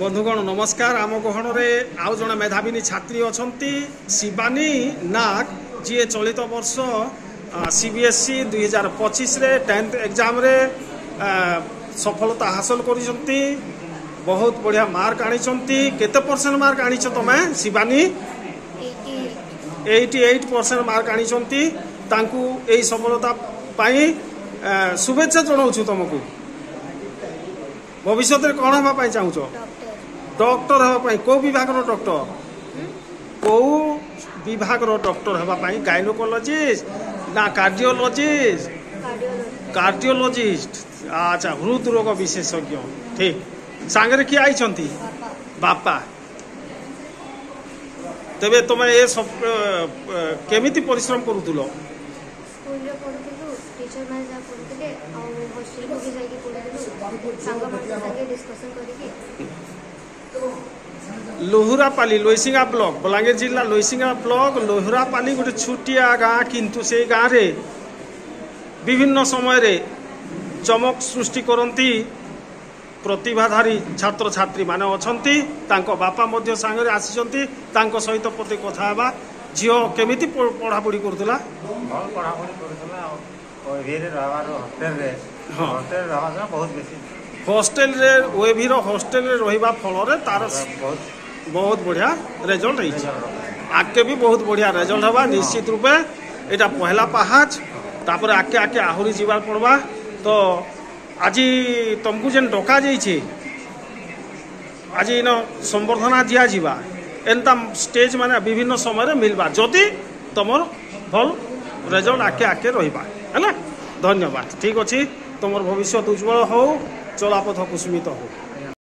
बंधुगण नमस्कार। आम गहन में आउ जड़े मेधाविनी छात्री अच्छा शिवानी नाग जी चलित वर्ष सीबीएसई 2025 रे 10th एग्जाम रे सफलता हासिल कर बहुत बढ़िया मार्क आनी। केते परसेंट मार्क आनी तुम्हें शिवानी? 88% मार्क आनी। यही सफलता शुभेच्छा जनाऊँ तुमको। भविष्य में कौन हाँपाई चाहूच? डॉक्टर हाँपाई। कौ विभाग डॉक्टर? कौ विभाग डॉक्टर हाँपाई? गाइनोकोलॉजिस्ट ना कार्डियोलॉजिस्ट? कार्डियोलॉजिस्ट। अच्छा, हृद रोग विशेषज्ञ। ठीक। सांगे किए आई? बापा। तेबे तुम ये सब केमिति परिश्रम करूल? लोहरापाली लोईसिंगा ब्लॉक बलांगीर जिला लोईसिंगा ब्लॉक लोहरापाली गोटे छुटिया गाँ किंतु से गाँव रे विभिन्न समय रे चमक सृष्टि करती प्रतिभाधारी छात्र छात्री माने अछंती। तांको बापा मध्य सांगे आसीचंती। तांको सहित प्रति कथा हेबा। झियो केमिति पढ़ा पढ़ी करथुला? बहुत पढ़ा पढ़ी करथुला। ओएभिरे रहबार होटल रे होटल रहबा बहुत बेसी हॉस्टेल रे ओएभिर हॉस्टेल रे रहिबा फल रे तार बहुत बढ़िया रिजल्ट है। आगे भी बहुत बढ़िया रिजल्ट हवा निश्चित रूपे। एटा पहला पहाच तापर आके आके आहुरी जीवार पड़वा। तो आज तुमको जेन डका जाइए आज इन संबर्धना दिया जीवा एनता स्टेज माने विभिन्न समय मिलवा जदि तुम भल रिजल्ट आके आके रहिबा है ना। धन्यवाद। ठीक अच्छे। तुम भविष्य उज्ज्वल हो, चलापथ कुसुमित हो।